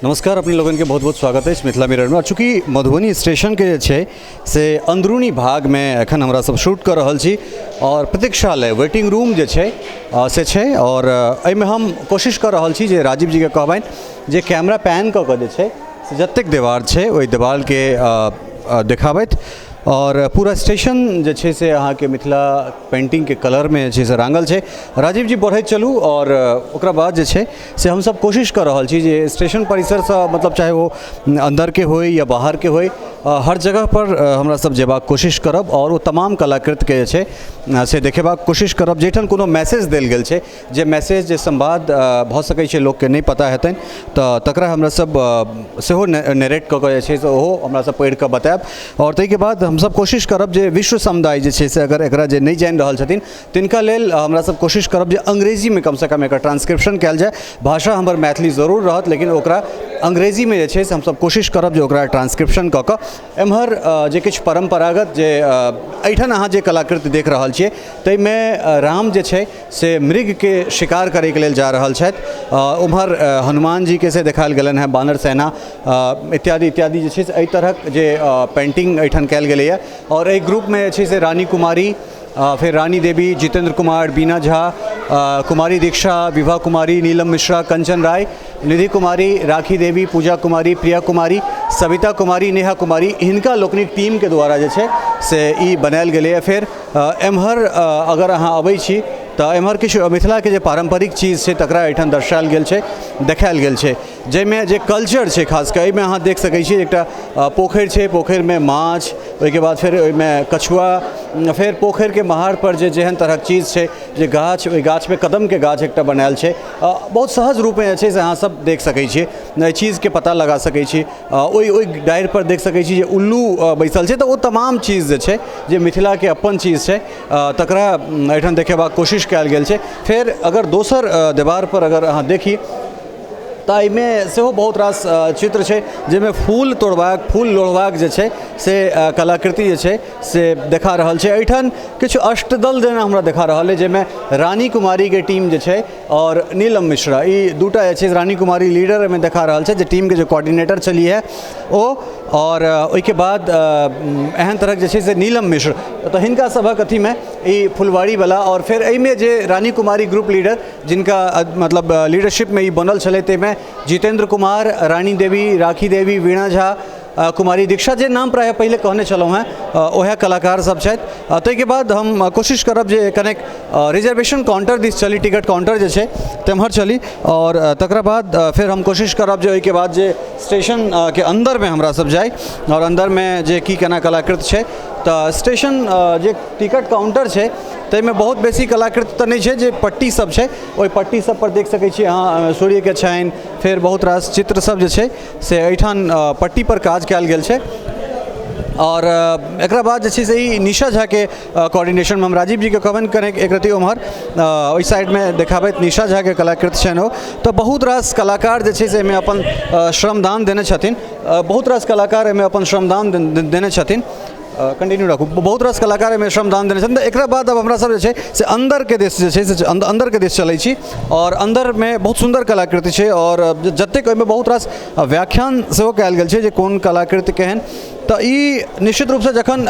नमस्कार, अपने लोगन के बहुत बहुत स्वागत है इस मिथिला मिरर में। और चूँकि मधुबनी स्टेशन के जे छै से अंदरूनी भाग में एखन हमरा सब शूट कर रहल छी और प्रतीक्षालय वेटिंग रूम जे छै से छै। और एहिमे हम कोशिश कर रहल छी जे राजीव जी के कहबनि जे कैमरा पैन कऽ जे छै से जतेक देवार छै ओहि देवाल के देखाबैत और पूरा स्टेशन जे छै से अहाँ के मिथिला पेंटिंग के कलर में जे छै से रांगल छै। राजीव जी बढ़ैत चलू और ओकरा बाद जे छै से हम सब कोशिश कर रहल छी जे स्टेशन परिसर से मतलब चाहे वो अंदर के होय या बाहर के होय हर जगह पर हमरा सब जेबाक कोशिश करब और वो तमाम कलाकृत के जे छै से देखेबाक कोशिश करब जेठन कोनो मैसेज देल गेल छै, जे मैसेज जे संवाद भऽ सकै छै लोक के नहीं पता हेतनि तऽ तकरा हमरा सब सेहो नरेट कऽ जे छै से ओहो हमरा सब पढ़ि कऽ बतायब। और ताहि के बाद हम सब कोशिश करब जे विश्व समुदाय जे छै से अगर एकरा जे नहीं जानि रहल छथिन तिनका लेल हमरा सब कोशिश करब जे अंग्रेजी में कम से कम एकर ट्रांसक्रिप्शन कयल जाय। भाषा हमर मैथिली जरूर रहत लेकिन ओकरा अंग्रेजी में जे छै से हम सब कोशिश करब जे ओकरा ट्रांसक्रिप्शन कऽ कऽ एम्हर जे किछु परम्परागत जे एहिठाम अहाँ जे कलाकृति देख रहल छियै ताहिमे राम जे छै से मृग के शिकार करे के लेल जा रहल छथि। उम्हर हनुमान जी के से देखायल गेलनि हैं, बानर सेना इत्यादि इत्यादि जे छै से एहि तरहक जे पेंटिंग एहिठाम कयल गेलैए। और एहि ग्रुप में जे छै से रानी कुमारी, फिर रानी देवी, जितेंद्र कुमार, बीना झा, कुमारी दीक्षा, विभा कुमारी, नीलम मिश्रा, कंचन राय, निधि कुमारी, राखी देवी, पूजा कुमारी, प्रिया कुमारी, सविता कुमारी, नेहा कुमारी, हिनका लोकनिक टीम के द्वारा जे छै से ई बनायल गेलैए। फिर एम्हर अगर अहाँ अबै छी तऽ एम्हर किछु मिथिला के जे पारंपरिक चीज छै तकरा एहिठाम दर्शायल गेल छै, देखायल गेल छै, जाहिमे जे कल्चर छै खास कऽ एहिमे अहाँ देख सकै छी एकटा पोखरि छै, पोखरि में माछ, ओहिके बाद फिर ओहिमे कछुआ, फिर पोखरि के महार पर जे जेहन तरहक चीज छै जे गाछ, ओहि गाछ में कदम के गाछ एकटा बनायल छै, बहुत सहज रूप में जे छै से अहाँ सब देख सकै छियै, एहि चीज के पता लगा सकै छी। ओहि डारि पर देख सकै छी जे उल्लू बैसल छै। तऽ ओ तमाम चीज जे छै जे मिथिला के अपन चीज छै तकरा एहिठाम देखेबाक कोशिश कयल गेल छै। फिर अगर दोसर दीवार पर अगर अहाँ देखी तऽ एहिमे सेहो बहुत रास चित्र छै जाहिमे फूल तोड़बाक, फूल लोढ़बाक जे छै से कलाकृति जे छै से देखा रहल छै। एहिठाम किछु अष्टदल जेना हमरा देखा रहल है, जाहिमे रानी कुमारी के टीम जे छै और नीलम मिश्रा, ई दूटा जे छै रानी कुमारी लीडर में देखा रहल छै जे टीम के जो कोऑर्डिनेटर चली है ओ, और ओहिके बाद एहन तरहक जे छै से नीलम मिश्र, तऽ हिनका सभक अथी में ई फुलवाड़ी वाला। और फिर एहिमे जे रानी कुमारी ग्रुप लीडर जिनका मतलब लीडरशिप में ई बनल छलै ताहिमे जितेंद्र कुमार, रानी देवी, राखी देवी, वीणा झा, कुमारी दीक्षा, जे नाम प्राय पहले कहने छलहुँ हैं ओहे कलाकार सब छथि। ताहिके बाद हम कोशिश करब जे कनेक रिजर्वेशन काउंटर दिस चली, टिकट काउंटर जे छै तेम्हर चली, और तकरा बाद फिर हम कोशिश करब जे ओहिके बाद जे स्टेशन के अंदर में हमरा सब जाय और अंदर में जे की केना कलाकृत छै। तऽ स्टेशन जे टिकट काउंटर छै ताहिमे बहुत बेसी कलाकृत तऽ नहीं छै, जे पट्टी सब छै ओहि पट्टी सब पर देख सकै छी अहाँ सूर्य के छाइन, फिर बहुत रास चित्र सब जे छै से एहिठाम पट्टी पर काज कयल गेल छै। और एकरा बाद जे छै से ई निशा झा के कोऑर्डिनेशन में हम राजीव जी के कहबनि कने एक रति उम्हर ओहि साइड में देखाबैत निशा झा के कलाकृत छनि ओ। तऽ बहुत रास कलाकार जे छै से एहिमे अपन श्रमदान देने छथिन, बहुत रास कलाकार एहिमे अपन श्रमदान देने छथिन। कंटिन्यू रखू, बहुत रास कलाकार में श्रमदान देने छथिन। तऽ एकरा बाद अब हमरा सब जे छै से अंदर के दिस जे छै से अंदर के दिस चलै छी, और अंदर में बहुत सुंदर कलाकृति छै और जतेक ओहिमे बहुत रास व्याख्यान सेहो कयल गेल छै जे कोन कलाकृति केहन। तऽ ई निश्चित रूप से जखन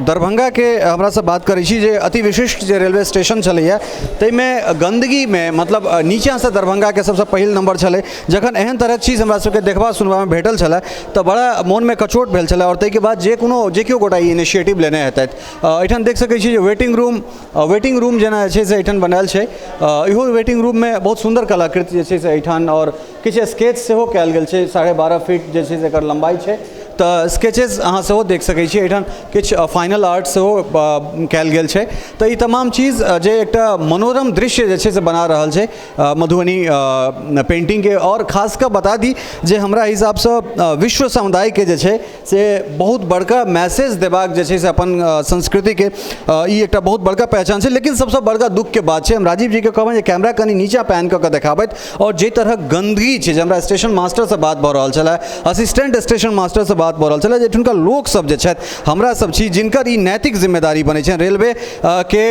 दरभंगा के हमरा सब बात करै छी जे अति विशिष्ट जे रेलवे स्टेशन छलैया ताहिमे गंदगी में मतलब नीचा से दरभंगा के सबसे पहिल नंबर छलै। जखन एहन तरहक चीज हमरा सबके देखबा सुनबा में भेटल छलै तऽ बड़ा मोन में कचोट भेल छलै। और ताहिके बाद जे केओ गोटा ई इनिशिएटिव लेने हेतैथ, एहिठाम देख सकै छी जे वेटिंग रूम जेना जे छै से एहिठाम बनायल छै, इहो वेटिंग रूम में बहुत सुंदर कलाकृति जे छै से एहिठाम और किछु स्केच सेहो कयल गेल छै, 12.5 फीट जे छै से एकर लंबाई छै। तऽ स्केचेस अहाँ सेहो देख सकै छी, एहिठाम किछु फाइनल आर्ट सेहो कयल गेल छै। तऽ ई तमाम चीज जे एकटा मनोरम दृश्य जे छै से बना रहल छै मधुबनी पेंटिंग के। और खास कऽ बता दी जे हमरा हिसाबसँ विश्व समुदाय के जे छै से बहुत बड़का मैसेज देबाक जे छै से अपन संस्कृति के ई एकटा बहुत बड़का पहचान छै। लेकिन सबसँ बड़का दुख के बात छै, हम राजीव जी के कहबनि जे कैमरा कनी नीचा पैन कऽ देखाबैत, और जे तरह गंदगी छै जे हमरा स्टेशन मास्टर से बात भऽ रहल छलै, असिस्टेंट स्टेशन मास्टर से बात भऽ रहल छलै, जे ठुनका लोक सब जे छथि हमरा सब छी जिनकर ई नैतिक जिम्मेदारी बनै छै रेलवे के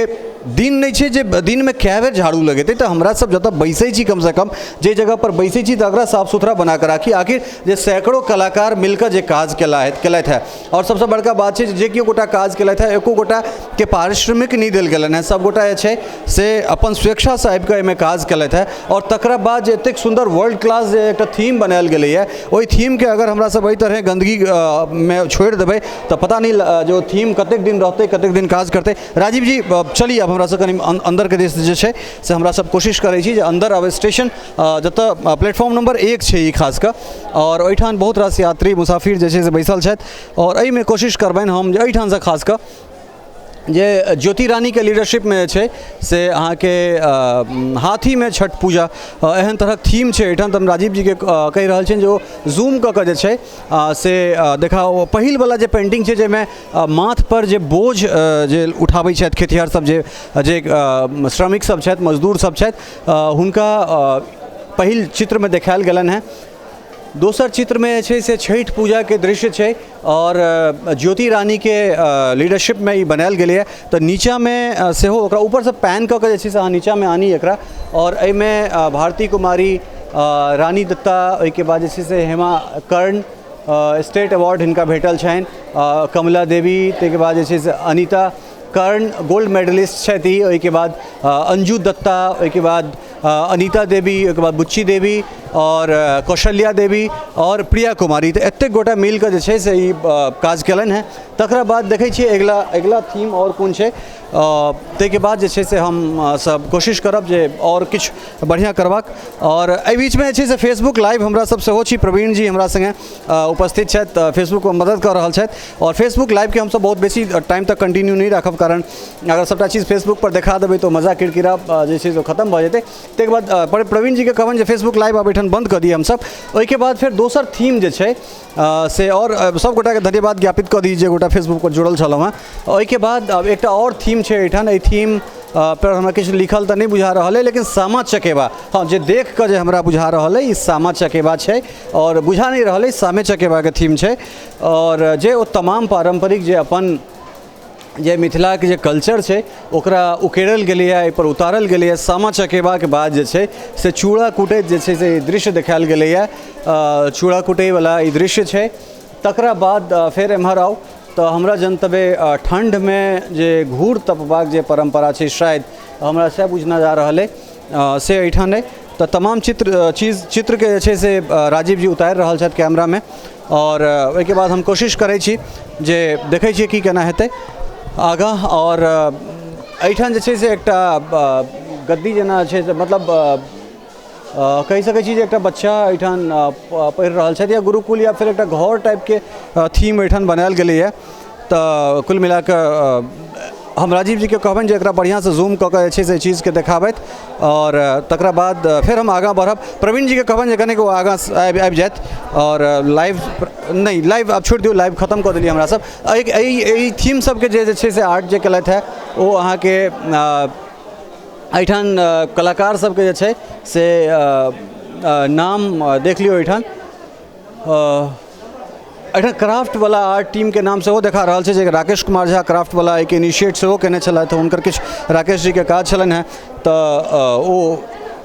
दिन नहीं छे जे दिन में कै बेर झाड़ू लगेते, तो हमरा सब जतऽ बैसै छी कम से कम जे जगह पर बैसै छी तकरा साफ सुथरा बना कर राखी। आखिर जे सैकड़ों कलाकार मिलकर जे काज केलथि है, और सबसे बड़का बात है जे केओ गोटा काज केलथि है एको गोटा के पारिश्रमिक नहीं देल गेलन है, सब गोटा जे से अपन स्वेच्छा से आबि कऽ एहिमे काज केलथि है। और तकरा बाद जे एतेक सुंदर वर्ल्ड क्लास जे एक थीम बनायल गेलै है, ओहि थीम के अगर हमरा सब एहि तरह गंदगी में छोड़ि देबै तो पता नहीं जो थीम कतेक दिन रहते, कतेक दिन काज करते। राजीव जी चलिए अब हमरा सब कनी अंदर के दिस जे छै से हमरा सब कोशिश करै छी जे अंदर अब स्टेशन जतऽ प्लेटफॉर्म नंबर 1 छै ई खास कऽ, और ओहिठाम बहुत रास यात्री मुसाफिर जे छै से बैसल छथि, और एहिमे कोशिश करबनि हम जे एहिठाम से खास कऽ जे ज्योति रानी के लीडरशिप में छै से अहाँ के हाथी में छठ पूजा एहन तरह थीम छै एहिठाम। तऽ हम राजीव जी के कहि रहल छियनि जे ओ जूम कऽ जे छै से देखाओ पहिल वाला जे पेंटिंग छै जाहिमे माथ पर जे बोझ जे उठाबै छथि खेतिहर सब जे श्रमिक सब छथि, मजदूर सब छथि, हुनका पहिल चित्र में देखायल गेलनि हैं। दोसर चित्र में छै से छठ पूजा के दृश्य छै, और ज्योति रानी के लीडरशिप में ई बनायल गेलै है। तो नीचा में सेहो ओकरा ऊपर से पैन कऽ के जे छै से अहाँ नीचा में आनी एकरा, और एहिमे भारती कुमारी, रानी दत्ता, ओहिके बाद जे छै से हेमा कर्ण स्टेट अवार्ड हिनका भेटल छनि, कमला देवी, ताहिके बाद जे छै से अनीता कर्ण गोल्ड मेडलिस्ट छथि, ओहिके बाद अंजू दत्ता, ओहिके बाद अनीता देवी, ओहिके बाद बुच्ची देवी और कौशल्या देवी और प्रिया कुमारी। तो एतेक गोटा मिल कऽ जे छै से ई काज केलनि हैं। तकरा बाद देखै छियै अगिला थीम और कोन छै, ताहिके बाद जे छै से हम सब कोशिश करब जे और किछु बढ़िया करबाक। और एहि बीच में जे छै से फेसबुक लाइव हमरा सब सेहो छी, प्रवीण जी हमरा संगे उपस्थित छथि, फेसबुक पर मदद कऽ रहल छथि, और फेसबुक लाइव के हमसब बहुत बेसी टाइम तक कंटिन्यू नहीं राखब, कारण अगर सबटा चीज़ फेसबुक पर देखा देबै तो मजा किरकिरा जे छै से खत्म भऽ जेतै। ताहिके बाद प्रवीण जी के कहबनि जे फेसबुक लाइव आब एहिठाम बंद कऽ दिए हमसब। ओहिके बाद फिर दोसर थीम जे छै से और सब गोटा के धन्यवाद ज्ञापित कऽ दी जे गोटा फेसबुक पर जुड़ल छलहुँ हैं। ओहिके बाद अब एकटा और थीम छै एहिठाम, एहि थीम पर हमरा किछु लिखल तऽ नहीं बुझा रहल है, लेकिन सामा चकेबा, हाँ जे देख कऽ जे हमरा बुझा रहल है ई सामा चकेबा छै, और बुझा नहीं रहल है सामे चकेबा के थीम छै। और जे ओ तमाम पारंपरिक जे अपन जे मिथिला के जे कल्चर छै ओकरा उकेरल गेलै है, एहि पर उतारल गेलै है। सामा चकेबा के बाद जे छै से चूड़ा कूटैत जे छै से दृश्य देखायल गेलै है, चूड़ा कूटै वाला ई दृश्य छै। तकरा बाद फेर एम्हर आउ तो हमरा जनतबे ठंड में जे घूर तपबाक जे परंपरा छै शायद हमरा से बुझना जा रहल है से एहिठाम है। तो तमाम चित्र के जे छै से राजीव जी उतारि रहल छथि कैमरा में, और ओहिके बाद हम कोशिश करै छी जे देखै छियै की केना हेतै आगाँ। और एहिठाम जे छै से एकटा गद्दी जेना छै, मतलब कहि सकै छी जे एकटा बच्चा एहिठाम पढ़ि रहल छथि, या गुरुकुल या फिर एकटा घर टाइप के थीम एहिठाम बनायल गेलै है। तो कुल मिला कऽ हम राजीव जी के कहबनि जे एकरा बढ़िया से जूम कऽ के जे छै से चीज़ के देखाबथि, और तकरा बाद फिर हम आगाँ बढ़ब। प्रवीण जी के कहबनि जे कनि ओ आगाँ आबि जायत, और लाइव नहीं, लाइव अब छोड़ि दियौ, लाइव खत्म कऽ देलियै हमरा सब। एहि थीम सबके जे छै से आर्ट जे केलथि है ओ अहाँके एहिठाम कलाकार सबके जे छै से नाम देख लियौ। एहिठाम क्राफ्ट वाला आर्ट टीम के नाम से वो देखा रहा है, राकेश कुमार झा क्राफ्ट वाला एक इनिशिएट से वो केने छलथि, हुनकर किछु राकेश जी के काज छलनि हैं। तो ओ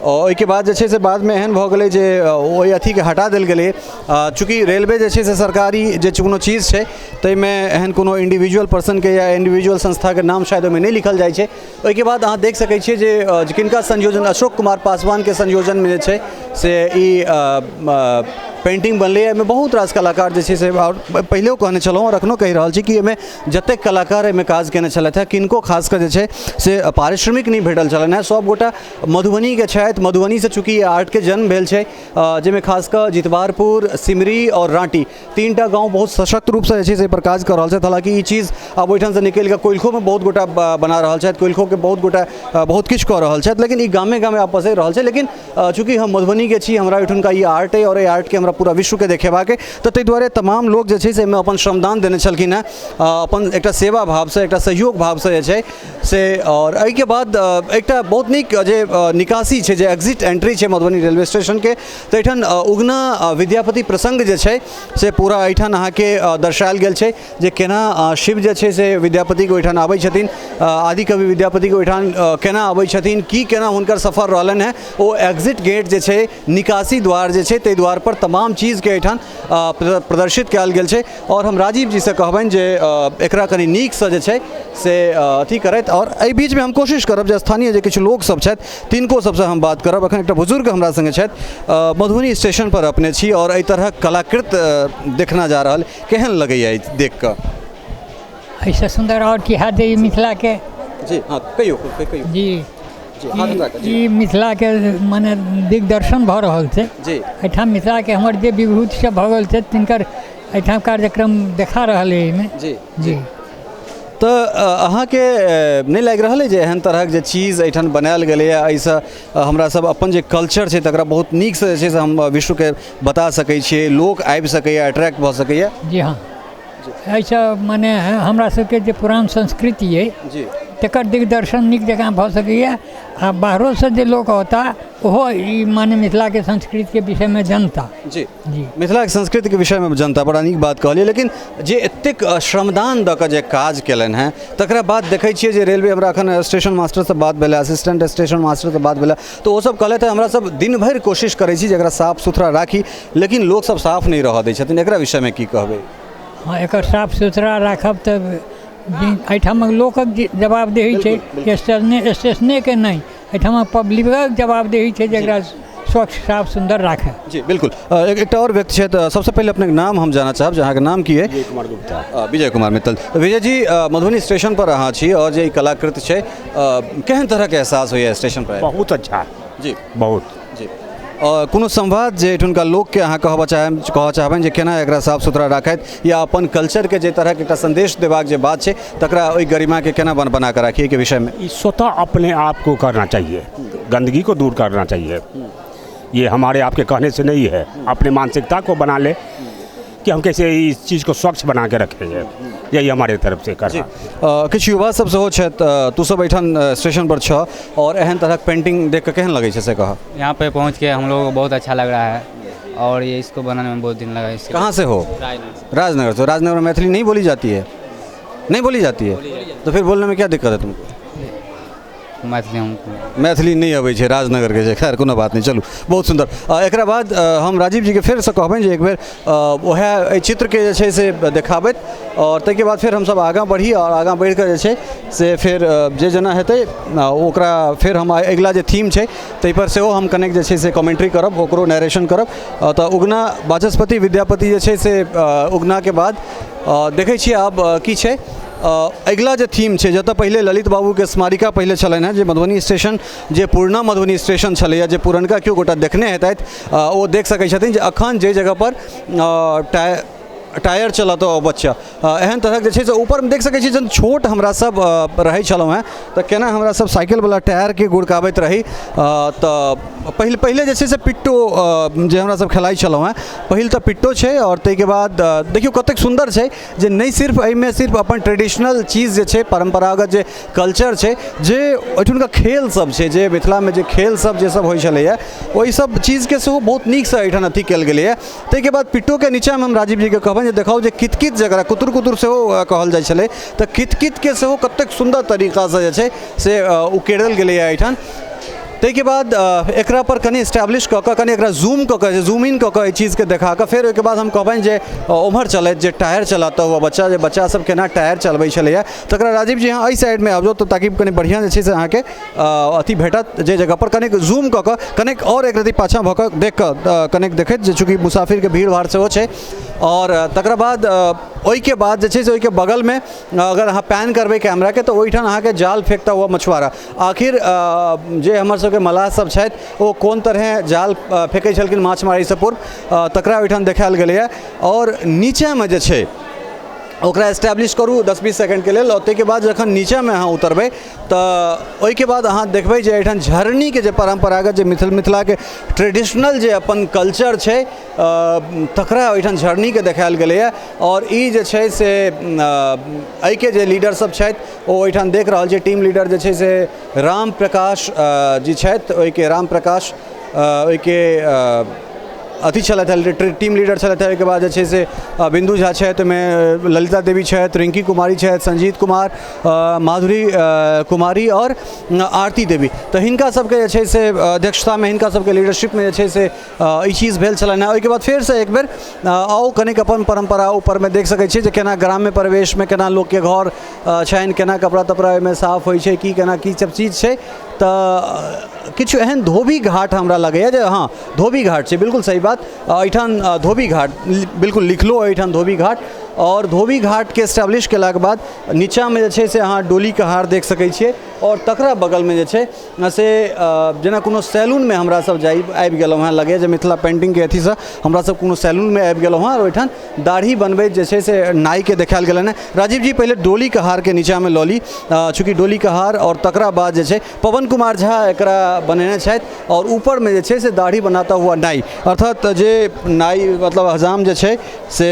ओहिके बाद जे छै से बाद में एहन भऽ गेलै जे ओहि अथी के हटा देल गेलै, चूँकि रेलवे जे छै से सरकारी जे कोनो चीज़ छै ताहिमे एहन कोनो इंडिविजुअल पर्सन के या इंडिविजुअल संस्था के नाम शायद ओहिमे नहीं लिखल जाइ छै। ओहिके बाद अहाँ देख सकै छियै जे किनका संयोजन, अशोक कुमार पासवान के संयोजन में जे छै से ई पेंटिंग बनलै है। बहुत रास कलाकार जे छै से, और पहिलेओ कहने छलहुँ और एखनो कहि रहल छी कि एहिमे जतेक कलाकार एहिमे काज केने छलथि है, किनको खास कऽ जे छै से पारिश्रमिक नहीं भेटल छलनि है। सब गोटा मधुबनी के छथि, मधुबनी से चूँकि आर्ट के जन्म भेल छै, जाहिमे खास कऽ जितवारपुर, सिमरी और राँटी तीनटा गाँव बहुत सशक्त रूप से जे छै से पर काज कऽ रहल छथि। हालांकि ई चीज़ अब ओहिठाम से निकलि कऽ कोइलखो में बहुत गोटा बना रहल छथि, कोइलखो के बहुत गोटा बहुत किछु कऽ रहल छथि, लेकिन ई गामे गामे आब पसरि रहल छै। लेकिन चूँकि हम मधुबनी के छी, हमरा ओहिठुनका ई आर्ट है, और एहि आर्ट के हमरा पूरा विश्व के देखेबाक तो ताहि दुआरे तमाम लोग जे छै से एहिमे अपन श्रमदान देने छलखिन हेँ, अपन एकटा सेवा भावसँ एकटा सहयोग भावसँ जे छै से। और एहिके बाद एकटा बहुत नीक जे निकासी छै, जे एग्जिट एंट्री छै मधुबनी रेलवे स्टेशनके, तऽ एहिठाम उगना विद्यापति प्रसंग जे छै से पूरा एहिठाम अहाँके दर्शायल गेल छै, जे केना शिव जे छै से विद्यापतिके ओहिठाम आबै छथिन, आदि कवि विद्यापतिके ओहिठाम केना आबै छथिन, की केना हुनकर सफर रहलनि हैं। ओ एग्जिट गेट जे छै, निकासी द्वार जे छै, ताहि द्वार पर तमाम चीजके एहिठाम प्रदर्शित कयल गेल छै। और हम राजीव जी से कहबनि जे एकरा कनी नीकसँ जे छै से अथी करैत। और एहि बीचमे हम कोशिश करब जे स्थानीय जे किछु लोक सब छथि तिनको सबसँ हम बात करब। एखन एकटा बुजुर्ग हमरा संगे छथि, मधुबनी स्टेशन पर अपने छी और एहि तरहक कलाकृत देखना जा रहल, केहन लगैए देख कऽ? ऐसा सुंदर और की हाथ है मिथिला के। जी हाँ, कहियो जी ई मिथिला के माने दिग्दर्शन भऽ रहल छै जी। एहिठाम मिथिला के हमर जे विभूति सब भऽ गेल छै तिनकर एहिठाम कार्यक्रम देखा रहल है एहिमे। जी जी तो अहाँके नहीं लागि रहल है जे एहन तरहक जे चीज एहिठाम बनायल गेलै है, एहिसँ हमरा सब अपन जे कल्चर छै तकरा बहुत नीकसँ जे छै से हम विश्वके बता सकै छियै, लोक आबि सकैए, अट्रैक्ट भऽ सकैए? जी हाँ, ऐसा माने हमरा सबके जे पुरान संस्कृति है जी तकर दिग्दर्शन नीक जकाँ भऽ सकैए। आ बाहरोसँ जे लोक औता ओहो ई माने मिथिला के संस्कृति के विषय में जनता। जी जी मिथिला के संस्कृति के विषय में जनता, बड़ा नीक बात कहलिए। लेकिन जे एतेक श्रमदान दऽ कऽ जे काज केलनि हैं तकरा बाद देखै छियै जे रेलवे, हमरा एखन स्टेशन मास्टरसँ बात भेलै, असिस्टेंट स्टेशन मास्टरसँ बात भेलै, तो ओ सब कहलथि हमरा सब दिन भरि कोशिश करै छी जे एकरा साफ सुथरा राखी, लेकिन लोक सब साफ नहीं रहऽ दै छथिन। एकरा विषय में की कहबै? हाँ, एकर साफ सुथरा राखब तऽ एहिठामक लोकक जवाबदेही छै, स्टेशने के नहीं, एहिठाम पब्लिकक जवाबदेही छै जे एकरा स्वच्छ साफ सुंदर राखे। जी बिल्कुल। एक और व्यक्ति छथि, सबसे पहले अपने नाम हम जानना चाहब, जहाँ के नाम की है? विजय कुमार गुप्ता। विजय कुमार मित्तल। विजय जी, मधुबनी स्टेशन पर अहाँ छी और जे कलाकृत छै, केहन तरह के एहसास होइए स्टेशन पर? बहुत अच्छा जी, बहुत जी। कोनो संवाद जे एठुनका लोकके अहाँ कहऽ चाहबनि जे केना एकरा साफ सुथरा राखैत, या अपन कल्चरके जे तरहक एकटा संदेश देबाक जे बात छै तकरा ओहि गरिमाके केना बना कऽ राखिए के विषय में? स्वतः अपने आप को करना चाहिए, गंदगी को दूर करना चाहिए। ये हमारे आपके कहने से नहीं है, अपने मानसिकता को बना ले कि हम कैसे इस चीज़ को स्वच्छ बना के रखेंगे, यही हमारे तरफ से करना। किछु युवा सब सेहो छथि, तू सब एहिठाम स्टेशन पर छ और एहन तरहक पेंटिंग देख के केहन लगै छै से कह? यहाँ पे पहुँच के हम लोगों को बहुत अच्छा लग रहा है और ये इसको बनाने में बहुत दिन लगा है। कहाँ से हो? राजनगर से। राजनगर में मैथिली नहीं बोली जाती है? नहीं बोली जाती है, तो फिर बोलने में क्या दिक्कत है तुमको? मैथिली नहीं अबै छै राजनगर के। खैर कोनो बात नहीं, चलू बहुत सुंदर। एकरा बाद हम राजीव जी के फेर से कहबनि जे एक बेर वएह चित्र के जे छै से देखाबैत, और ताहिके बाद फिर हमसब आगाँ बढ़ी और आगाँ बढ़ि कऽ जे छै से फिर जे जेना हेतै ओकरा फिर हम अगिला जे थीम छै ताहि पर सेहो हम कनेक्ट जे छै से कमेंट्री करब, ओकरो नरेशन करब। तऽ उगना वाचस्पति विद्यापति जे छै से उगना के बाद देखै छियै आब की छै अगिला जे थीम छै, जतऽ पहिले ललित बाबू के स्मारिका पहिले छलनि हैं, जे मधुबनी स्टेशन जे पुरना मधुबनी स्टेशन छलैया, जे पुरनका केओ गोटा देखने हेतैथ ओ देख सकै छथिन जे अखन जे जगह पर टायर चलत बच्चा एहन तरहक जे छै से ऊपर में देख सकै छी। जब छोट हमरा सब रहै छलहुँ हैं तऽ केना हमरा सब साइकिल वाला टायर के गुड़काबैत रही, तऽ पहिले जे छै से पिट्टो जे हमरा सब खेलाइ छलहुँ हैं, पहिल तऽ पिट्टो छै। और ताहिके बाद देखियौ कतेक सुंदर छै जे नहि सिर्फ एहिमे सिर्फ अपन ट्रेडिशनल चीज जे छै, परम्परागत जे कल्चर छै, जे ओहिठुनका खेल सब छै, जे मिथिलामे जे खेल सब जे सब होइ छलैया, ओहि सब चीजके सेहो बहुत नीकसँ एहिठाम अथी कयल गेलैया। ताहिके बाद पिट्टोके नीचाँमे हम राजीव जीके कहबनि जे देखाउ जे कितकित जकरा कुतुर कुतुर सेहो कहल जाइ छलै, तऽ कितकितके सेहो कतेक सुंदर तरीकासँ जे छै से उकेरल गेलैया एहिठाम। ताहिके बाद एकरा पर कनि इस्टेब्लिश कऽ कऽ कनि एकरा जूम इन कऽ कऽ एहि चीज़के देखा कऽ फेर ओहिके बाद हम कहबनि जे ओम्हर चलैत जे टायर चलाता हुआ बच्चा सब केना टायर चलबै छलैया, तकरा राजीव जी अहाँ एहि साइडमे आबि जाउ तऽ ताकि कनि बढ़िआँ जे छै से अहाँके अथी भेटत, जे जगह पर कनिक जूम कऽ कऽ कनिक और एक रति पाछाँ भऽ कऽ देख कऽ कनिक देखैत, जे चूँकि मुसाफिरके भीड़ भाड़ सेहो छै। और तकर बाद ओहिके बाद जे छै से ओहिके बगलमे अगर अहाँ पैन करबै कैमराके तऽ ओहिठाम अहाँके जाल फेंकता हुआ मछुआरा, आखिर जे हमर सबके मलाह सब छथि ओ कोन तरह जाल फेंकै छलखिन माछ मारैसँ पूर्व, तकरा ओहिठाम देखायल गेलैया। और नीचाँमे जे छै ओकरा एस्टैब्लिश करू 10-20 सेकंड के लेल, और ताहिके बाद जखन नीचाँमे अहाँ उतरबै तऽ ओहिके बाद अहाँ देखबै जे एहिठाम झरनीके जे परम्परागत जे मिथिलाके ट्रेडिशनल जे अपन कल्चर छै तकरा ओहिठाम झरनीके देखायल गेलैए। और ई जे छै से एहिके जे लीडर सब छथि ओ ओहिठाम देख रहल छै, टीम लीडर जे छै से राम प्रकाश जी छथि, ओहिके राम प्रकाश ओहिके अथी छलथि है, टीम लीडर छलथि है। ओहिके बाद जे छै से बिंदु झा छथि, ओहिमे ललिता देवी छथि, रिंकी कुमारी छथि, संजीत कुमार, माधुरी कुमारी और आरती देवी। तऽ हिनका सबके जे छै से अध्यक्षतामे, हिनका सबके लीडरशिपमे जे छै से ई चीज भेल छलनि। ओहिके बाद फेरसँ एक बेर आउ कनिक अपन परम्परा ऊपरमे देख सकै छियै जे केना ग्राम्य परिवेशमे केना लोकके घर छनि, केना कपड़ा तपड़ा ओहिमे साफ होइ छै, की केना की सब चीज छै। तऽ किछु एहन धोबी घाट हमरा लगैए जे हाँ धोबी घाट छै, बिल्कुल सही बात, एहिठाम धोबी घाट बिल्कुल लिखलो एहिठाम धोबी घाट। और धोबी घाट के एस्टैब्लिश केलाके बाद नीचाँमे जे छै से अहाँ डोली कहार देख सकै छियै। और तकरा बगलमे जे छै से जेना कोनो सैलूनमे हमरा सब आबि गेलहुँ हेँ, लगैए जे मिथिला पेंटिंगके अथीसँ हमरा सब कोनो सैलूनमे आबि गेलहुँ हेँ, और ओहिठाम दाढ़ी बनबैत जे छै से नाइके देखायल गेलनि हेँ। राजीव जी पहिले डोली कहारके नीचाँमे लऽ ली, चूँकि डोली कहार और तकरा बाद जे छै पवन कुमार झा एकरा बनेने छथि, और ऊपरमे जे छै से दाढ़ी बनाता हुआ नाई, अर्थात जे नाई मतलब हजाम जे छै से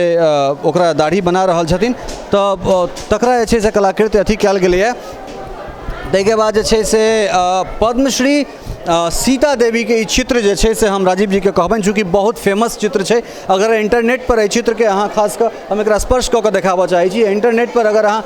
ओकरा दाढ़ी बना रहल छथिन। तऽ तकरा जे छै से कलाकृति अथी कयल गेलैए। ताहिके बाद जे छै से पद्मश्री सीता देवी के ई चित्र जे छै से हम राजीव जी के कहबनि, चूँकि बहुत फेमस चित्र छै। अगर इंटरनेट पर एहि चित्रके अहाँ खास कऽ हम एकरा स्पर्श कऽ के देखाबऽ चाहै छी, इंटरनेट पर अगर अहाँ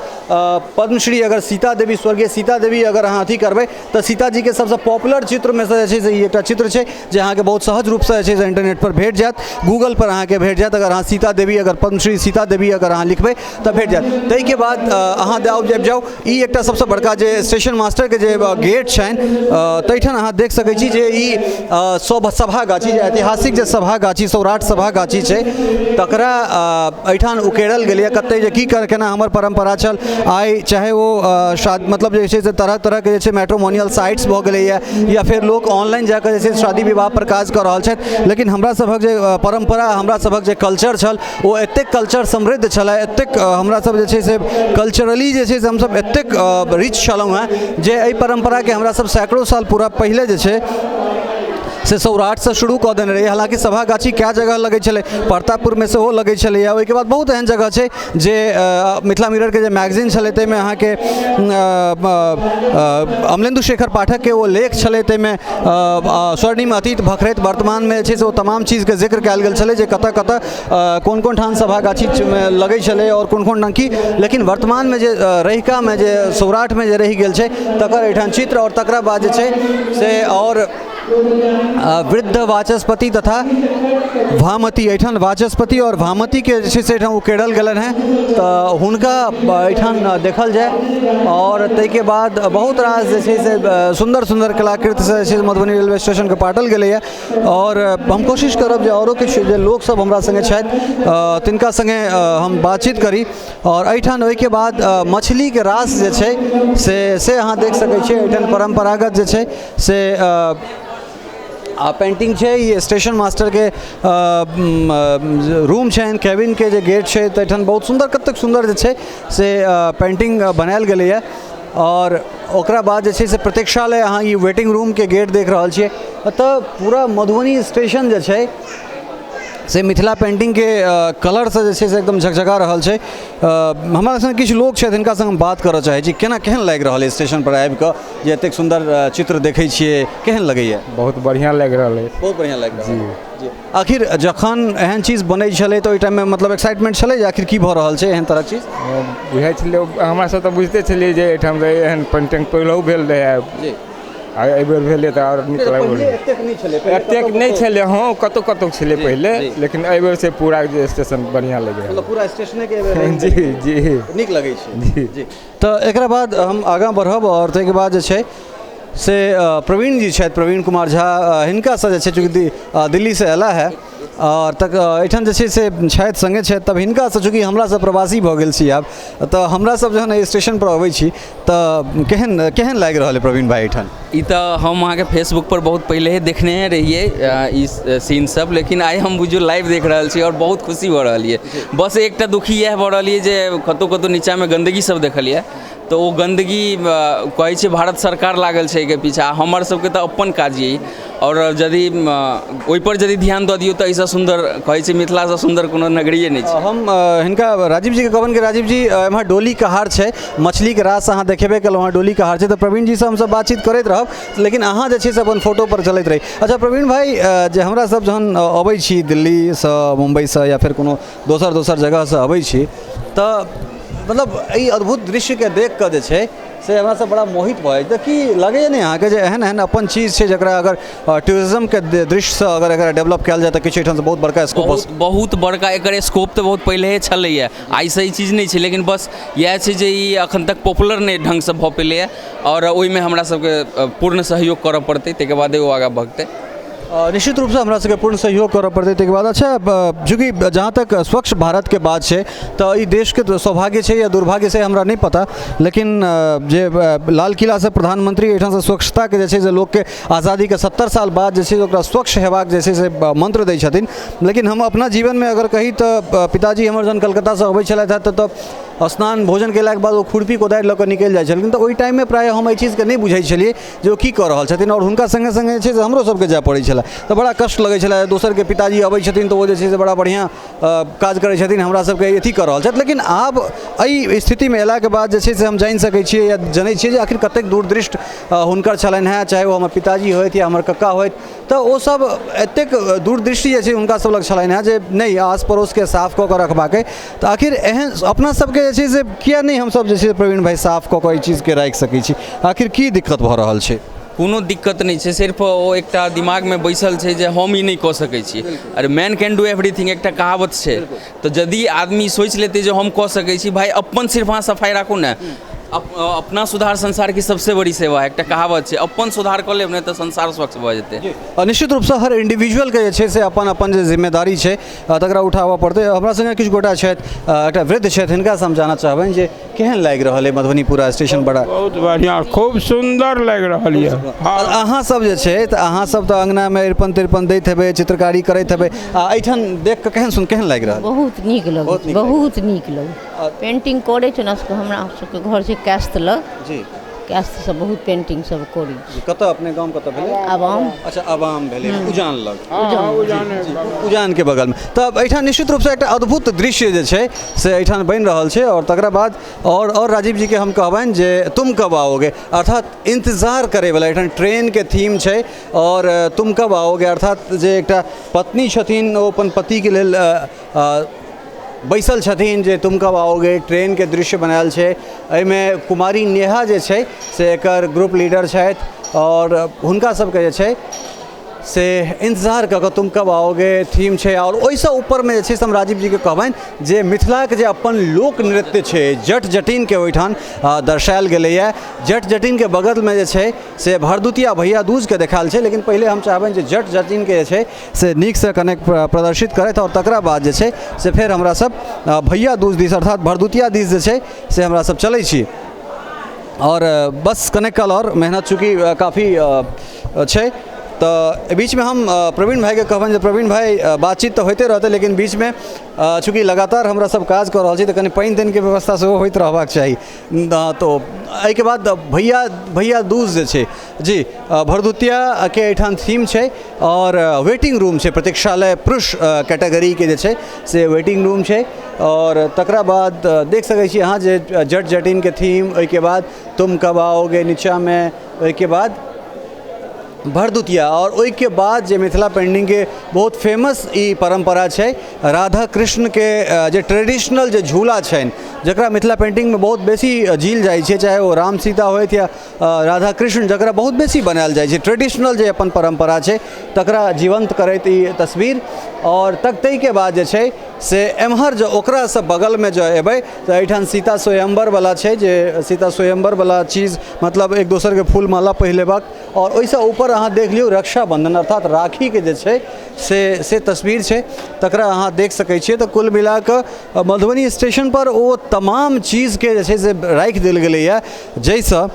पद्मश्री अगर सीता देवी, स्वर्गीय सीता देवी अगर अहाँ अथी करबै तऽ सीता जी के सबसँ पॉपुलर चित्रमे सँ जे छै से ई एकटा चित्र छै जे अहाँके बहुत सहज रूपसँ जे छै से इंटरनेट पर भेट जायत, गूगल पर अहाँके भेट जायत। अगर अहाँ सीता देवी, अगर पद्मश्री सीता देवी अगर अहाँ लिखबै तऽ भेट जायत। ताहिके बाद अहाँ जाउ ई एकटा सबसँ बड़का जे स्टेशन मास्टरके जे गेट छनि ताहिठाम अहाँ देख सकै छी जे ई सभा गाछी, जे ऐतिहासिक जे सभा गाछी, सौराठ सभा गाछी छै, तकरा एहिठाम उकेरल गेलैए। कतै जे की केना हमर परम्परा छल, आइ चाहे वो मतलब जे छै से तरह तरहके जे छै मैट्रिमोनियल साइट्स भऽ गेलैए, या फिर लोक ऑनलाइन जाकऽ जे छै शादी विवाह पर काज कऽ रहल छथि, लेकिन हमरा सभक जे परम्परा, हमरा सभक जे कल्चर छल ओ एतेक कल्चर समृद्ध छलै, एतेक हमरा सब जे छै से कल्चरली जे छै से हमसब एतेक रिच छलहुँ हेँ जे एहि परम्पराके हमरा सब सैकड़ों साल पूरा पहिले जे छै से सौराठसँ शुरू कऽ देने रहिए। हालांकि सभा गाछी कए जगह लगै छलै, परतापुरमे सेहो लगै छलैए। ओहिके बाद बहुत एहन जगह छै जे मिथिला मिररके जे मैगजीन छलै ताहिमे अहाँके अमलेन्दु शेखर पाठकके ओ लेख छलै, ताहिमे स्वर्णिम अतीत भखरैत वर्तमानमे जे छै से ओ तमाम चीजके जिक्र कयल गेल छलै जे कतऽ कतऽ कोन कोन ठाम सभा गाछीमे लगै छलै और कोन कोन ठाम की। लेकिन वर्तमानमे जे रहिकामे जे सौराठमे जे रहि गेल छै तकर एहिठाम चित्र, और तकरा बाद जे छै से और वृद्ध वाचस्पति तथा भामती, एहिठाम वाचस्पति और भामती के जे छै से एहिठाम उकेरल गेलनि हेँ, तऽ हुनका एहिठाम देखल जाय। और ताहिके बाद बहुत रास जे छै से सुन्दर सुन्दर कलाकृतिसँ जे छै मधुबनी रेलवे स्टेशनके पाटल गेलैए। और हम कोशिश करब जे आओरो किछु जे लोकसभ हमरा सङ्गे छथि तिनका सङ्गे हम बातचीत करी। और एहिठाम ओहिके बाद मछलीके रास जे छै से अहाँ देख सकै छियै। एहिठाम परम्परागत जे छै से पेंटिंग छै, ये स्टेशन मास्टर के रूम छनि, केबिन के जे गेट छै तऽ एहिठाम बहुत सुन्दर, कतेक सुन्दर जे छै से पेंटिंग बनायल गेलैए। और ओकरा बाद जे छै से प्रतीक्षालय, अहाँ ई वेटिंग रूम के गेट देख रहल छियै। तऽ पूरा मधुबनी स्टेशन जे छै से मिथिला पेंटिंगके कलरसँ जे छै से एकदम झकझका रहल छै। हमरा संग किछु लोक छथि, हिनका संग हम बात करऽ चाहै छी। केहन लागि रहल है स्टेशन पर आबि कऽ जे एतेक सुन्दर चित्र देखै छियै, केहन लगैए? बहुत बढ़िया लागि रहल है, बहुत बढ़िया लागि रहल है जी। आखिर जखन एहन चीज बनै छलै तऽ ओहि टाइममे मतलब एक्साइटमेंट छलै जे आखिर की भऽ रहल छै, एहन तरहक चीज बुझाइ छलै। हमरा सब तऽ बुझिते छलियै जे एहिठाम एहन पेंटिंग पहिलहु भेल रहै जी, एहि बेर भेलै तऽ आओर नीक लागल। एतेक नहि छलै, हाँ कतौ कतौ छलै पहिले, लेकिन एहि बेर से पूरा जे स्टेशन बढ़िया लागि रहल, मतलब पूरा स्टेशनके जी जी नीक लगै छै जी। तऽ एकरा बाद हम आगाँ बढ़ब, और ताहिके बाद जे छै से प्रवीण जी छथि, प्रवीण कुमार झा, हिनकासँ जे छै चूँकि दिल्लीसँ अयला है और तक एहिठाम जे छै से छथि, सङ्गे छथि, तब हिनकासँ चूँकि हमरासभ प्रवासी भऽ गेल छी आब, तऽ हमरासभ जखन एहि स्टेशन पर अबै छी तो केहन केहन लागि रहल है प्रवीण भाई एठान? ई तो हम अहाँ के फेसबुक पर बहुत पहले ही देखने रहिए इस सीन सब, लेकिन आइ हम बुझियो लाइव देख रहल छी और बहुत खुशी भऽ रहल है। बस एकटा दुखी यह भऽ रहल है जे कतौ कतौ नीचा में गंदगी सब देखलिए, तो वो गंदगी कहै छै भारत सरकार लागल छै के पीछा, हमर सबके तो अपन काज यही। और यदि ओहि पर यदि ध्यान दऽ दियौ तऽ ऐसा सुंदर कहै छै मिथिला से सुंदर कोनो नगरीये नहीं छै। हम हिनका राजीव जी के कहबन कि राजीव जी एम्हर डोली कहार छै, मछली के रास अहाँ देखेबे केलहुँ, वहाँ डोली कहार छै, तो प्रवीण जी से हमसब बातचीत करैत रहब, लेकिन अहाँ जे छै से अपन फोटो पर चलैत रही। अच्छा प्रवीण भाई, जे हमरा सब जहन अबै छी दिल्ली से, मुंबई से या फिर कोनो दोसर जगह से अबै छी, तऽ मतलब ई अद्भुत दृश्य के देख कऽ जे छै से हमरा सब बड़ा मोहित भऽ जाइ। तऽ की लगैए नहि अहाँके जे एहन एहन अपन चीज छै जकरा अगर टूरिज्म के दृश्य से अगर एकरा डेवलप कयल जाए तऽ किछु एहिठाम से बहुत बड़का स्कोप? बहुत बड़का एकर स्कोप तऽ बहुत पहले छलैए, आइ से ई चीज नहीं छै, लेकिन बस इएह छै जे ई अखन तक पॉपुलर नहीं ढंग से भऽ पेलैए, और ओहिमे हमरा सबके पूर्ण सहयोग करऽ पड़तै, ताहिके बादे ओ आगाँ बढ़तै। निश्चित रूप से हमरा सबके पूर्ण सहयोग करऽ पड़तै ताहिके बाद। अच्छा, चूँकि जहाँ तक स्वच्छ भारत के बात छै तऽ ई देश के सौभाग्य छै या दुर्भाग्य छै हमरा नहीं पता, लेकिन जे लाल किला से प्रधानमंत्री एहिठाम से स्वच्छता के जे छै से लोक के आज़ादी के 70 साल बाद जे छै ओकरा स्वच्छ हेबाक जे छै से मंत्र दै छथिन। लेकिन हम अपना जीवन में अगर कही तऽ पिताजी हमर जहन कलकत्ता से अबै छलथि हैं तऽ स्नान भोजन केलाके बाद वो खुरपी कोदारि लऽ कऽ निकलि जाइ छलखिन, तऽ ओहि टाइम में प्रायः हम एहि चीज़के नहीं बुझै छलियै जे ओ की कऽ रहल छथिन, और हुनका संगे संगे जे छै से हमरो सबके जाय पड़ै छलै, तऽ बड़ा कष्ट लगै छलै। दोसर के पिताजी अबै छथिन तऽ ओ जे छै से बड़ा बढ़िआँ काज करै छथिन, हमरा सबके अथी कऽ रहल छथि। लेकिन आब एहि स्थितिमे अयलाके बाद जे छै से हम जानि सकै छियै या जनै छियै जे आखिर कतेक दूरदृष्ट हुनकर छलनि हैं, चाहे वो हमर पिताजी होथि या हमर कक्का होथि, तऽ ओ सब एतेक दूरदृष्टि जे छै हुनका सब लग छलनि हैं जे नहीं आस पड़ोसके साफ कऽ कऽ रखबाके। तऽ आखिर एहन अपना सबके जे छै से किया नहीं हमसब जे छै प्रवीण भाई साफ कऽ कऽ ई चीजके राखि सकै छी? आखिर की दिक्कत भऽ रहल छै? कोनो दिक्कत नहीं छै, सिर्फ ओ एकटा दिमाग में बैसल छै जे हम ई नहीं कऽ सकै छी। अरे मैन कैन डू एवरीथिंग एकटा कहावत छै, तो यदि आदमी सोच लेते जो हम कऽ सकै छी, भाई अपन सिर्फ अहाँ सफाई राखू ने, अपना सुधार संसार की सबसे बड़ी सेवा है, एकटा कहावत छै, अपन सुधार कऽ लेब ने तऽ संसार स्वच्छ भऽ जेतै। निश्चित रूप से हर इंडिविजुअल के जे छै से अपन अपन जे जिम्मेदारी छै तकरा उठाबऽ पड़तै। हमरा संगे किछु गोटा छथि, एकटा वृद्ध छथि, हिनका से हम जानऽ चाहबनि जे केहन लागि रहल है मधुबनीपुरा स्टेशन? बड़ा बहुत बढ़िया, खूब सुंदर लागि रहल है। अहाँ सब जे छै तऽ अहाँ सब तऽ अंगना में अरिपन तिरपन दैत हेबै, चित्रकारी करैत हेबै, आ एहिठाम देख कऽ केहन लागि रहल? बहुत नीक लगै, बहुत नीक लगै। पेंटिंग करे छै ना, हमरा सबके घर छै कैस्त लग जी, कैस्त से बहुत पेंटिंग सब करी। कतऽ अपने गांव कतऽ भेलै? आवाम। अच्छा, आवाम भेलै, उजान लग, उजान के बगल में। तब एहिठाम निश्चित रूप से एकटा अद्भुत दृश्य जे छै से एहिठाम बनि रहल छै, और तकरा बाद और राजीव जी के हम कहबनि जे तुम कब आओगे, अर्थात इंतजार करे वाला एहिठाम ट्रेन के थीम छै, और तुम कब आओगे अर्थात जे एकटा पत्नी छथिन ओ अपन पति के लेल बैसल छथिन जे तुम कब आओगे, ट्रेन के दृश्य बनायल छै। एहिमे कुमारी नेहा जे छै से एकर ग्रुप लीडर छथि, और हुनका सबके जे छै से इंतजार कऽ तुम कब आओगे थीम छै। और ओहिसँ ऊपरमे जे छै से हम राजीव जी के कहबनि जे मिथिलाके जे अपन लोक नृत्य छै जट जटिनके ओहिठाम दर्शायल गेलैए। जट जटिनके बगलमे जे छै से भरदुतिया भैया दूजके देखायल छै, लेकिन पहिले हम चाहबनि जे जट जटिनके जे छै से नीकसँ कनेक प्रदर्शित करैत, और तकरा बाद जे छै से फेर हमरा सब भैया दूज दिस अर्थात भरदुतिया दिस जे छै से हमरा सब चलै छी। और बस कनेक कल और मेहनत चूँकि काफ़ी छै, तो बीच में हम प्रवीण भाई के कहबनि जे प्रवीण भाई बातचीत तो होते रहते, लेकिन बीच में चूँकि लगातार हमरा सब काज कर रहल छी तऽ कनि पानि तानि के व्यवस्था सेहो होइत रहबाक चाही। तो एहिके बाद भैया दूज जे छै जी, भरदुतिया के एहिठाम थीम छै, और वेटिंग रूम छै, प्रतीक्षालय पुरुष कैटेगरी के जे छै से वेटिंग रूम छै। और तकरा बाद देख सकै छी अहाँ जे जट जटिन के थीम, ओहिके बाद तुम कब आओगे नीचा में, ओहिके बाद भरदुतिया, और ओहिके बाद जे मिथिला पेंटिंग के बहुत फेमस ई परंपरा छै राधा कृष्ण के जे ट्रेडिशनल जे झूला छनि, जकरा मिथिला पेंटिंग में बहुत बेसी झील जाइ छै, चाहे वो राम सीता होइत या राधा कृष्ण, जकरा बहुत बेसी बनायल जाइ छै। ट्रेडिशनल जे अपन परंपरा छै तकरा जीवंत करैत ई तस्वीर। और ताहिके बाद जे छै से एम्हर जो ओकरा से बगल में जो एबै तो एठान सीता स्वयंवर वाला छै, जे सीता स्वयंवर वाला चीज़ मतलब एक दोसर के फूल माला पहिलेबाक, और ओइसे ऊपर अहाँ देख लियौ रक्षाबंधन अर्थात राखी के जे छै से तस्वीर छै, तकरा अहाँ देख सकै छियै। तो कुल मिला कऽ मधुबनी स्टेशन पर ओ तमाम चीज़ के जे छै से राखि देल गेलैए, जाहिसँ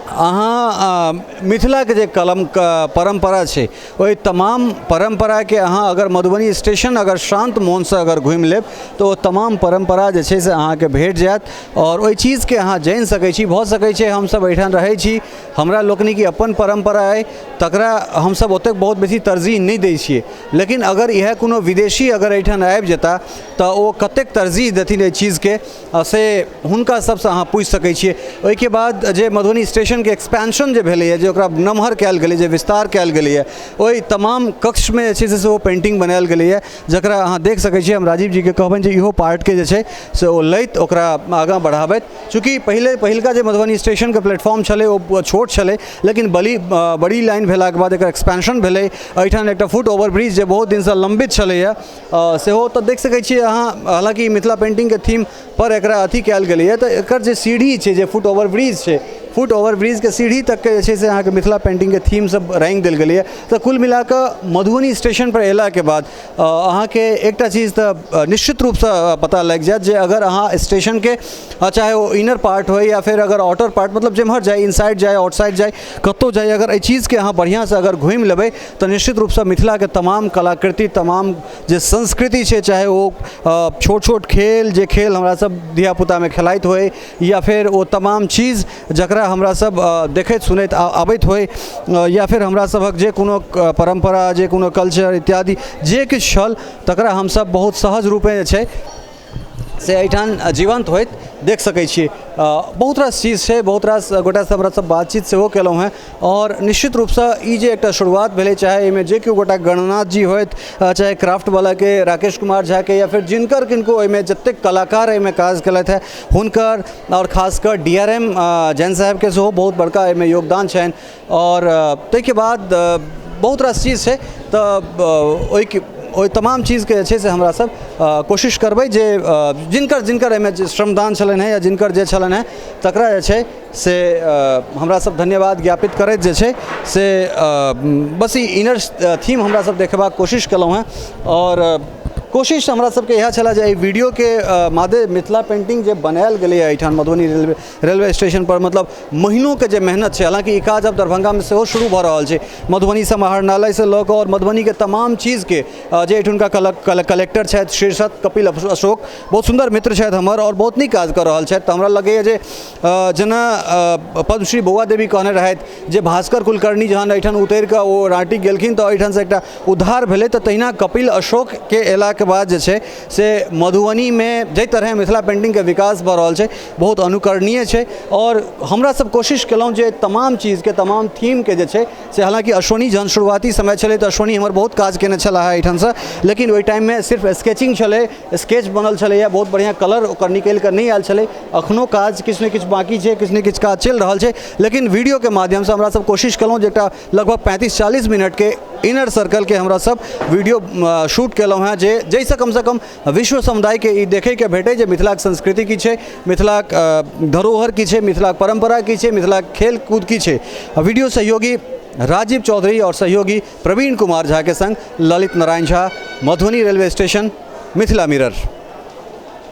अहाँ मिथिला के जे कलम परंपरा छै ओहि तमाम परंपरा के अहाँ अगर मधुबनी स्टेशन अगर शांत मोन से अगर घूमि लेब तो तमाम परंपरा जे छै से अहाँ के भेट जायत और ओहि चीज के अहाँ जानि सकै छी। भऽ सकै छै हम सब एहिठाम रहै छी, हमरा लोकनि की अपन परंपरा अइ तकरा हम सब ओतेक बहुत बेसी तरजीह नहि दै छियै, लेकिन अगर इएह कोनो विदेशी अगर एहिठाम आबि जेता तऽ ओ कतेक तरजीह देथिन एहि चीज के से हुनका सबसँ अहाँ पूछि सकै छियै। ओहिके बाद जे मधुबनी स्टेशन के एक्सपेंशन जे भेलैए, जे ओकरा नमहर कयल गेलै, जे विस्तार कयल गेलैए, ओहि तमाम कक्षमे जे छै से ओ पेंटिंग बनायल गेलैए, जकरा अहाँ देख सकै छियै। हम राजीव जी के कहबनि जे इहो पार्टके जे छै से ओ लैत ओकरा आगाँ बढ़ाबैत, चूँकि पहिलका जे मधुबनी स्टेशनके प्लेटफॉर्म छलै ओ छोट छलै, लेकिन बड़ी लाइन भेलाके बाद एकर एक्सपेंशन भेलै। एहिठाम एकटा फुट ओवरब्रिज जे बहुत दिनसँ लम्बित छलैए सेहो तऽ देख सकै छियै अहाँ, हालांकि मिथिला पेंटिंगके थीम पर एकरा अथी कयल गेलैए, तऽ एकर जे सीढ़ी छै, जे फुट ओवरब्रिज छै, फुट ओवरब्रिज के सीढ़ी तक के जे छै से अहाँके मिथिला पेंटिंग के थीम सब रंग देल गेलैए। तऽ कुल मिला कऽ मधुबनी स्टेशन पर अयला के बाद अहाँके एकटा चीज तऽ निश्चित रूपसँ पता लागि जायत जे अगर अहाँ स्टेशन के चाहे ओ इनर पार्ट हो या फिर अगर आउटर पार्ट मतलब जेम्हर जाए, इनसाइड जाए, आउटसाइड जाए, कतौ जाए, अगर एहि चीज़ के अहाँ बढ़िया से अगर घूमि लेबै तऽ निश्चित रूपसँ मिथिला के तमाम कलाकृति, तमाम जे संस्कृति छै, चाहे ओ छोट छोट खेल, जे खेल हमरा सब धियापुता में खेलाइत होय या फिर ओ तमाम चीज़ जकरा हमरा सब देखैत सुनैत आबैत होय, या फिर हमरा सबक जे कोनो परंपरा, जे कोनो कल्चर इत्यादि जे किछु छल तकरा हमसब बहुत सहज रूपे जे छै से एहिठाम जीवंत होइत देख सकै छियै। बहुत रास चीज़ छै, बहुत रास गोटासँ हमरा सब बातचीत सेहो केलहुँ हैं, और निश्चित रूपसँ ई जे एकटा शुरुआत भेलै, चाहे एहिमे जे केओ गोटा गणनाथ जी होइत, चाहे क्राफ्ट वाला के राकेश कुमार झा के, या फिर जिनकर किनको एहिमे जतेक कलाकार एहिमे काज केलथि हैं हुनकर, और खासकर DRM जैन साहब के सेहो बहुत बड़का एहिमे योगदान छनि। और ताहिके बाद बहुत रास चीज़ छै, तऽ ओहि तमाम चीज़के जे छै से हमरा सब कोशिश करबै जे जिनकर एहिमे श्रमदान छलनि हैं या जिनकर जे छलनि हैं तकरा जे छै से हमरा सब धन्यवाद ज्ञापित करैत जे छै से बस ई इनर थीम हमरा सब देखेबाक कोशिश केलहुँ हैं। और कोशिश हमरा सबके इएह छला जे एहि वीडियो के माध्यम मिथिला पेंटिंग जे बनायल गेलै एहिठाम मधुबनी रेलवे स्टेशन पर, मतलब महीनों के जे मेहनत छै, हालांकि ई काज अब दरभंगा में सेहो शुरू भऽ रहल छै, मधुबनी समाहरणालय से लऽ कऽ और मधुबनी के तमाम चीज़ के जे एहिठुनका कलेक्टर छथि शीर्षक कपिल अशोक, बहुत सुंदर मित्र छथि हमर और बहुत नीक काज कऽ रहल छथि। तऽ हमरा लगैए जे जेना पद्मश्री बौआ देवी कहने रहथि जे भास्कर कुलकर्णी जहन एहिठाम उतरि कऽ ओ राँटी गेलखिन तऽ एहिठाम से एकटा उद्धार भेलै, तऽ तहिना कपिल अशोक के एला के बाद जे छै से मधुबनी में जे तरह मिथिला पेंटिंग के विकास भऽ रहल छै बहुत अनुकरणीय छै। और हमरा सब कोशिश केलहुँ जे तमाम चीज़ के, तमाम थीम के जे छै से, हालांकि अश्वनी जहन शुरुआती समय छलै तऽ अश्वनी हमर बहुत काज केने छलाह एहिठामसँ, लेकिन ओहि टाइम में सिर्फ स्केचिंग छलै, स्केच बनल छलैए, बहुत बढ़िया कलर ओकर निकलि कऽ नहि आयल छलै। अखनो काज किछु ने किछु बाकी छै, किछु ने किछु काज चलि रहल छै, लेकिन वीडियो के माध्यम से हमरा सब कोशिश केलहुँ जे एकटा लगभग 35-40 मिनट के इनर सर्कल के हमरा सब वीडियो शूट केलहुँ हैं, जाहिसँ कम से कम विश्व समुदाय के ई देखे के भेटे जे मिथिलाक संस्कृति की छै, मिथिलाक धरोहर की छै, मिथिलाक परंपरा की छै, मिथिलाक खेल कूद की छै। वीडियो सहयोगी राजीव चौधरी और सहयोगी प्रवीण कुमार झा के संग Lalit Narayan Jha, Madhubani railway station, Mithila mirror.